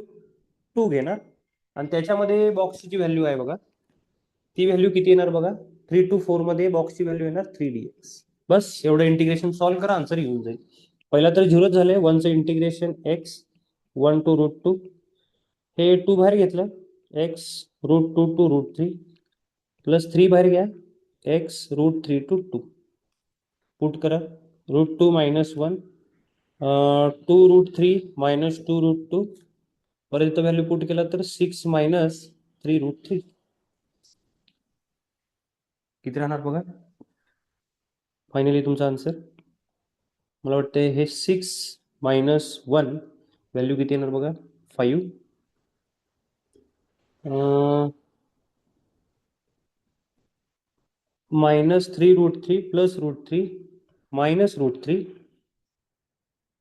2 घेणार. आणि त्याच्यामध्ये बॉक्सची व्हॅल्यू आहे बघा, ती व्हॅल्यू किती येणार बघा, 3 टू 4 मध्ये बॉक्सची व्हॅल्यू येणार 3dx. बस एवढं इंटिग्रेशन सॉल्व्ह करा, आन्सर येऊन जाईल. पहिला तर 0 झालंय, 1चं इंटिग्रेशन x 1 टू √2, हे 2 बाहेर घेतलं, x √2 टू √3 प्लस 3 बाहेर घ्या, x √3 टू 2 पुट करा. √2 मायनस 1 2 √3 मायनस 2 √2, परत इथं व्हॅल्यू पुट केला तर 6 मायनस 3 √3 किती राहणार बघा फायनली तुमचा आन्सर. मला वाटतं हे 6 मायनस 1 व्हॅल्यू किती येणार बघा, 5. Minus 3 √3 plus √3 minus √3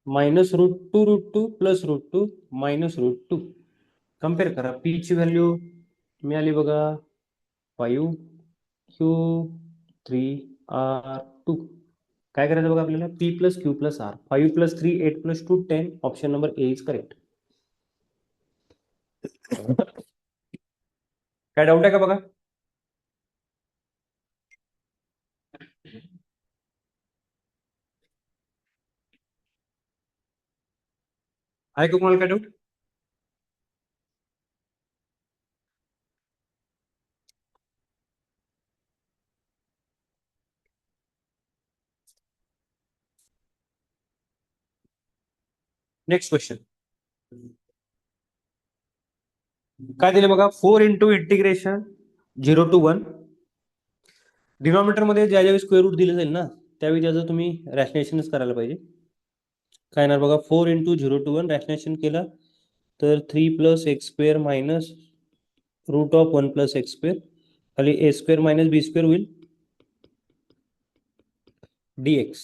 minus √2 √2 plus √2 minus √2. Compare करा, पी ची व्हॅल्यू मिळाली बघा 5 क्यू 3 R2. काय करायचं बघा आपल्याला, p plus q plus r. 5 plus 3 8 plus 2 10. Option number A is correct. काय डाऊट आहे का बघा. आहे का तुम्हाला काय डाऊट. नेक्स्ट क्वेश्चन काय दिले बघा, 4 इंटू इंटिग्रेशन 0 टू 1. डिनॉमिनेटर मध्ये ज्यावेळी स्क्वेअर रूट दिले जाईल ना त्यावेळी त्याचं तुम्ही रॅशनेशनच करायला पाहिजे. काय येणार बघा, 4 इंटू 0 टू 1 रॅशनेशन केलं तर 3 plus x square minus root of 1 plus x square, खाली a square minus b square होईल dx.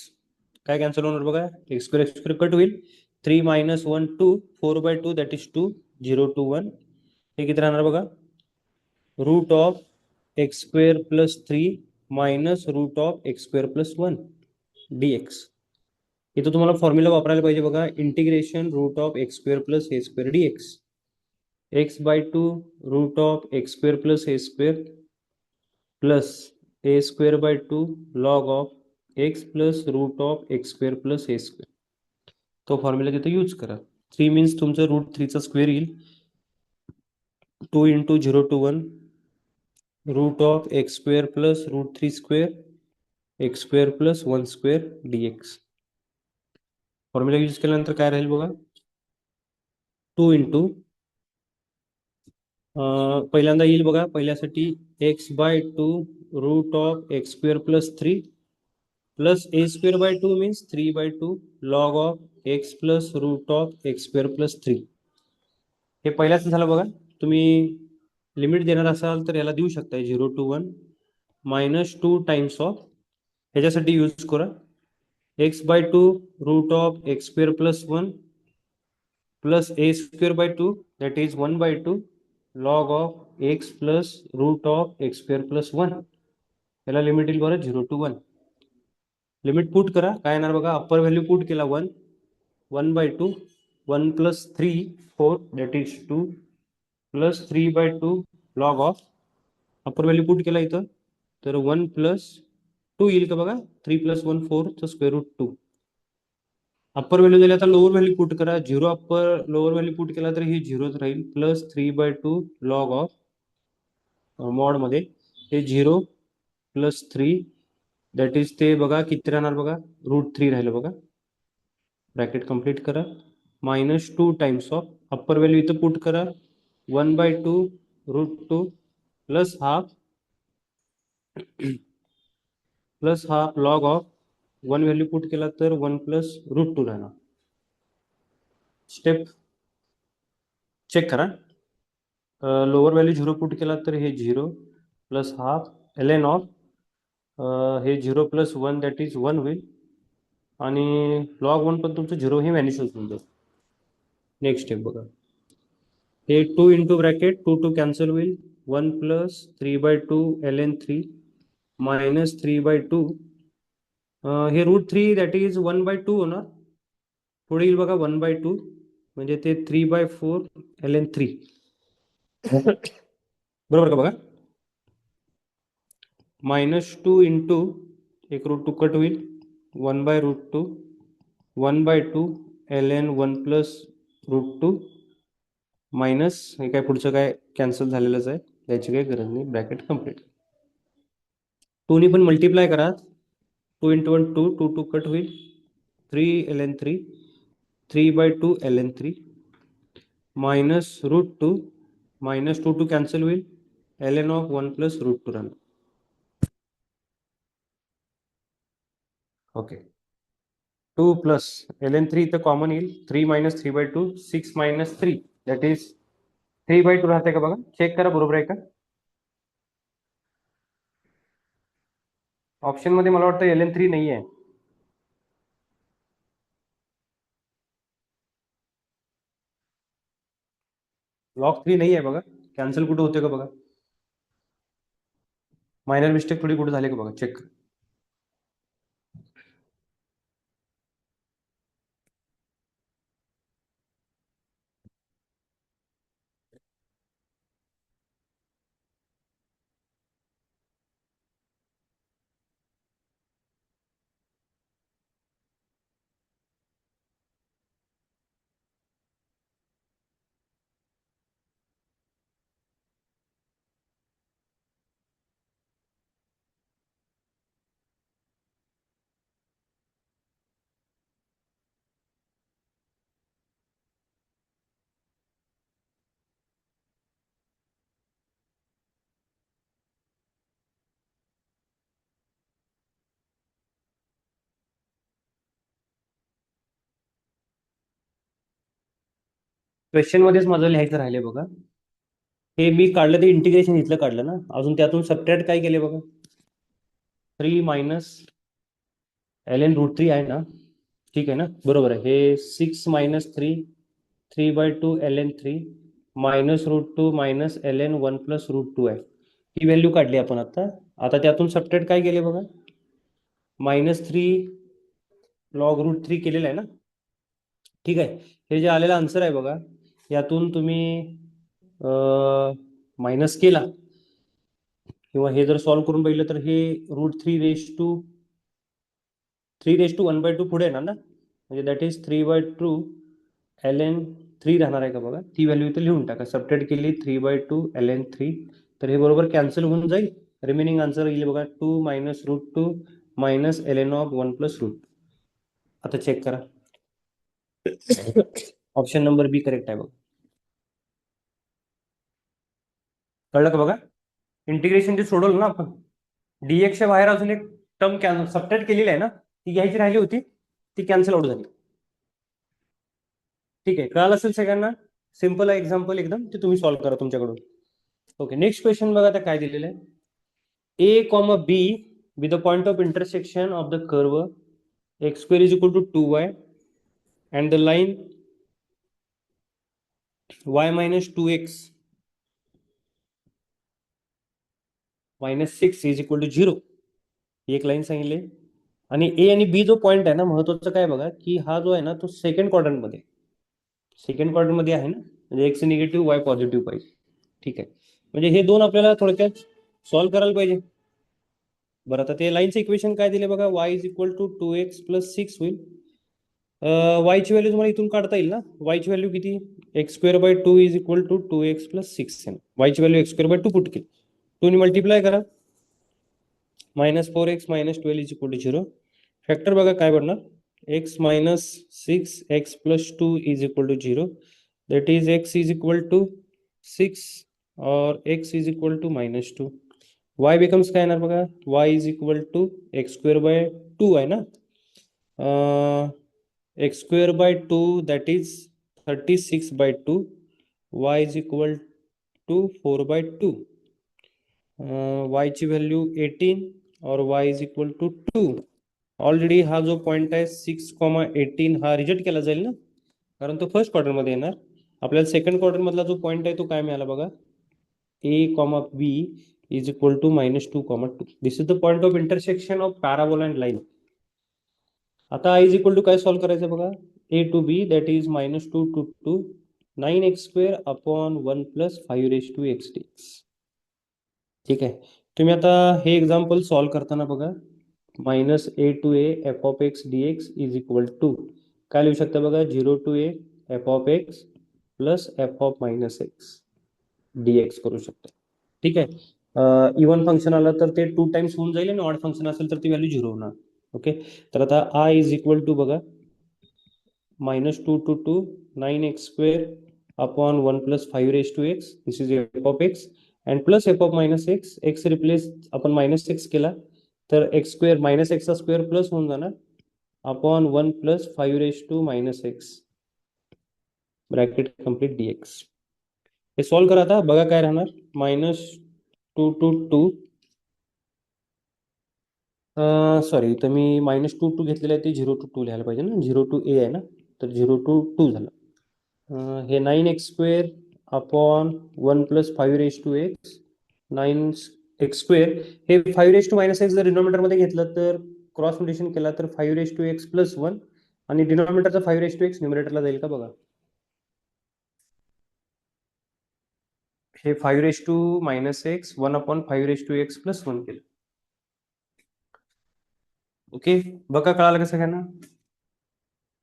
काय कॅन्सल होणार बघा, एक्स स्क्वेअर कट होईल, 3 मायनस 1 2 4/2 दॅट इज 2 0 टू 1. हे किती राहणार बघा, root of x square plus 3 minus root of x square plus 1 dx. इथं तुम्हाला फॉर्म्युला वापरायला पाहिजे बघा, integration root of x square plus a square dx. x/2 root of x square plus a square plus a square by 2 log of x plus root of x square plus a square. तो formula तिथे use करा. 3 means तुमचं √3चा square येईल, 2 into 0 to 1 root of x square plus root 3 square x square plus 1 square dx. Formula use केल्यानंतर काय राहील बघा, 2 इंटू पहिल्यांदा येईल बघा, पहिल्यासाठी x by 2 root of x square plus 3 plus a square by 2 means 3 by 2 log of x plus root of x square plus 3. हे पहिल्याच झालं बघा. तुम्ही लिमिट देणार असाल तर याला देऊ शकता 0 to 1 -2 टाइम्स ऑफ, ह्याच्यासाठी यूज करा x by 2 root of x square plus 1 plus a square by 2 that is 1 by 2 log of x plus root of x square plus 1. याला लिमिट येईल बरं 0 to 1. लिमिट पुट करा, काय येणार बघा, upper value put केला 1, 1 by 2 1 plus 3 4 that is 2 plus 3 by 2 log of, upper value put केला इथं तर 1 प्लस 2 येईल का बघा, 3 प्लस 1 4 चं स्क्वेअर रूट 2. अप्पर व्हॅल्यू दिली, आता लोअर व्हॅल्यू पुट करा, 0 अप्पर लोअर व्हॅल्यू पुट केला तर हे 0च राहील plus 3 by 2 log of mod मध्ये हे 0 प्लस 3 दॅट इज ते बघा किती राहणार बघा, रूट 3 राहिलं बघा. ब्रॅकेट कंप्लीट करा, -2 टाइम्स ऑफ अप्पर व्हॅल्यू इथं पुट करा 1 by 2 root 2 plus half plus half log of 1 value put केला तर 1 प्लस रूट 2 राहणार. स्टेप चेक करा, लोअर व्हॅल्यू 0 पुट केला तर हे 0 प्लस हाफ ln ऑफ हे 0 प्लस 1 दॅट इज 1 होईल आणि लॉग 1 पण तुमचं 0 हे मॅनेज होऊन जाईल. नेक्स्ट स्टेप बघा, हे 2 इंटू ब्रॅकेट 2 2 कॅन्सल होईल 1 plus 3 by 2 ln 3 minus 3 by 2 हे रूट 3 दॅट इज 1 बाय 2 होणार, पुढे येईल बघा 1 बाय 2 म्हणजे ते 3 बाय 4 ln 3 बरोबर का बघा, -2 इंटू एक रूट 2 कट होईल 1 by root 2 1 by 2 ln 1 plus root 2 minus हे काय पुढचं काय कॅन्सल झालेलंच आहे, याची काही गरज नाही, ब्रॅकेट कम्प्लीट. 2 नी पण मल्टिप्लाय करा, 2 इंटू 1 2 2 2 कट होईल 3 ln 3 3 by 2 ln 3 minus root 2 -2 2 cancel होईल ln ऑफ 1 प्लस रूट 2 राहणार. ओके, 2 प्लस ln 3 इथं कॉमन येईल 3 minus 3 by 2 6 minus 3 that is 3 by 2 राहते का बघा, चेक करा बरोबर आहे का. ऑप्शन मध्ये मला वाटतं ln 3 नाही आहे, लॉग 3 नाही आहे बघा, कॅन्सल कुठे होते का बघा, मायनर मिस्टेक थोडी कुठे झाली का बघा, चेक. क्वेश्चन मध्येच माझं लिहायचं राहिले बघा, हे मी काढलं ते इंटिग्रेशन इथलं काढलं ना, अजून त्यातून सबट्रॅक्ट काय केले बघा, 3 मायनस ln रूट 3 आहे ना, ठीक आहे ना, बरोबर आहे, हे 6 minus 3 3 by 2 ln 3 minus root 2 minus ln 1 plus root 2 आहे, ही व्हॅल्यू काढली आपण आता. आता त्यातून सबट्रॅक्ट काय केले बघा, -3 लॉग रूट 3 केलेलं आहे ना, ठीक आहे. हे जे आलेलं आन्सर आहे बघा, यातून तुम्ही मायनस केला किंवा हे जर सॉल्व्ह करून बघितलं तर हे रूट 3 रेश टू 1 बाय 2 पुढे येणार ना, म्हणजे दॅट इज 3 बाय 2 ln 3 राहणार आहे का बघा, ती व्हॅल्यू इथे लिहून टाका, सबट्रॅक्ट केली 3 बाय 2 ln 3 तर हे बरोबर कॅन्सल होऊन जाईल. रिमेनिंग आन्सर येईल बघा 2 minus root 2 minus ln of 1 plus root. आता चेक करा. ऑप्शन नंबर बी करेक्ट आहे बघा. कळलं का बघा? इंटिग्रेशन जे सोडवलं ना आपण, डीएक्सच्या बाहेर अजून एक टर्म सबट्रॅक्ट केलेली आहे ना, ती घ्यायची राहिली होती, ती कॅन्सल आउट झाली. ठीक आहे, कळालं असेल सगळ्यांना. सिम्पल आहे एक्झाम्पल एकदम, ते तुम्ही सॉल्व्ह करा तुमच्याकडून. ओके, नेक्स्ट क्वेश्चन बघा आता काय दिलेलं आहे. A, B with the point of intersection of the curve x square is equal to 2y and the line y minus 2x minus 6 is equal to 0. एक लाईन सांगितली. आणि ए आणि बी जो पॉईंट आहे ना, महत्वाचं काय बघा की हा जो आहे ना तो सेकंड क्वाड्रंटमध्ये आहे ना, म्हणजे एक्स निगेटिव्ह वाय पॉझिटिव्ह पाहिजे. ठीक आहे, म्हणजे हे दोन आपल्याला थोडक्यात सॉल्व्ह करायला पाहिजे. बरं, आता ते लाईनचं इक्वेशन काय दिले बघा, y is equal to 2x plus 6 होईल. y ची व्हॅल्यू तुम्हाला इथून काढता येईल ना. y ची व्हॅल्यू किती, x square by 2 is equal to 2x plus 6. y ची value x square by 2 put केली, 2 ने मल्टिप्लाय करा, minus 4x minus 12 is equal to 0. Factor बघा काय बनणार, x minus 6x plus 2 is equal to 0. that is x is equal to 6 और x is equal to minus 2. y becomes काय येणार बघा, y is equal to x square by 2 आहे ना, x square by 2 that is 36 by 2. y is equal to 4 by 2. y ची value 18 और y is equal to 2. Already हा जो point आहे 6,18 हा रिजेक्ट केला जाईल ना, कारण तो फर्स्ट क्वार्टर मध्ये येणार. आपल्याला सेकंड क्वार्टर मधला जो पॉइंट आहे तो काय मिळाला बघा, a, b is equal to minus 2,2. This is the point of intersection of parabola and line. आता i इज इक्वल टू काय सॉल्व्ह करायचं बघा, a to b that is minus 2 to 2 9x square upon 1 plus 5 raise to x dx. ठीक आहे, तुम्ही आता हे example solve करताना बघा, minus a to a f of x d x is equal to काय लिहू शकता बघा, 0 to a f of x plus f of minus x d x करू शकता. ठीक आहे, इव्हन फंक्शन आलं तर ते 2 टाइम्स होऊन जाईल आणि ऑड फंक्शन असेल तर ती व्हॅल्यू 0 होणार. ओके, तर आता आय इज इक्वल टू बघा, minus 2 to 2 9x square upon 1 plus 5 raise to x, this is f of x and plus f of minus x. X replace आपण मायनस एक्स केला तर एक्स स्क्वेअर मायनस एक्सचा square plus होऊन जाणार upon 1 plus 5 raise to minus x bracket complete d x. हे solve करा आता, बघा काय राहणार, मायनस 2 टू 2 सॉरी, तर मी मायनस 2 टू घेतलेलं आहे, ते 0 टू 2 लिहायला पाहिजे ना, 0 टू ए आहे ना, तर 0 टू 2 झालं. हे 9x square upon 1 plus 5 raise to x 9x square. हे 5 रेज टू मायनस एक्स जर डिनॉमिनेटरमध्ये घेतलं तर क्रॉस मल्टिप्लिकेशन केला तर 5 रेज टू एक्स प्लस 1 आणि डिनॉमिनेटरचा 5 रेज टू एक्स न्युमरेटरला जाईल का बघा. हे 5 raise to minus x 1 upon 5 raise to x plus 1 केलं. ओके, बघा कळालं का सगळ्यांना.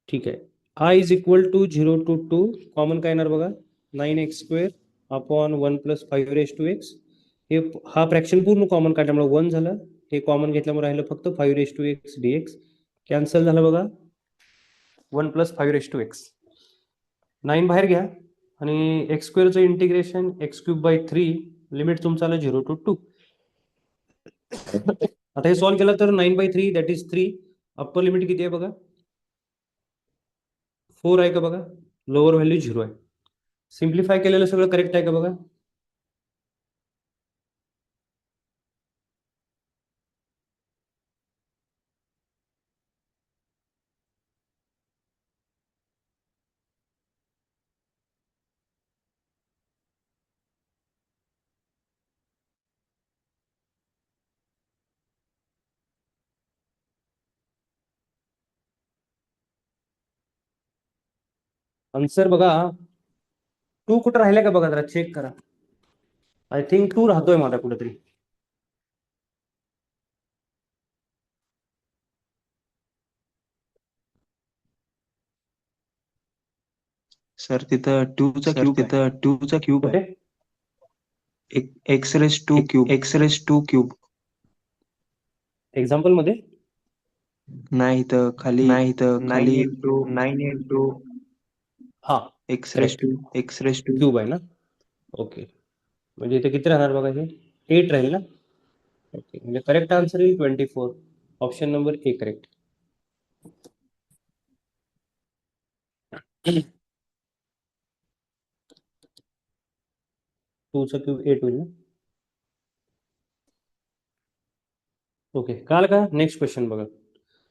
ठीक आहे, I is equal to 0 to 2 common काय येणार बघा, 9x square upon 1 plus 5 raise to x. हे हा फ्रॅक्शन पूर्ण कॉमन काढल्यामुळे 1 झालं, हे कॉमन घेतल्यामुळे राहिलं फक्त 5 raise to x d x. Cancel झालं बघा, 1 प्लस 5 रेज टू एक्स 9 बाहेर घ्या आणि एक्स स्क्वेअरचं integration x cube by 3, limit तुमचं आलं 0 टू 2. आता हे सॉल्व्ह केलं तर 9 by 3 that is 3. Upper limit किती आहे बघा, 4 आहे का बघा, लोअर व्हॅल्यू 0 आहे. सिम्प्लिफाय केलेलं सगळं करेक्ट आहे का बघा. आन्सर बघा, 2 कुठं राहिल्या का बघा, जरा चेक करा. आय थिंक 2 राहतोय मला कुठेतरी. सर तिथं 2 चा क्यूब आहे. कुठे x raise to cube, x raise to cube. Example मध्ये नाही तर खाली नाही तर नाईन खाली इंटू 9 into हा x raise to, x raise to. Cube आहे ना. ओके, म्हणजे इथे किती राहणार बघा, हे 8 राहील ना. ओके, म्हणजे करेक्ट आन्सर येईल 24. Option number A correct. टूचा क्यूब 8 होईल ना. ओके, कळालं का. नेक्स्ट क्वेश्चन बघा.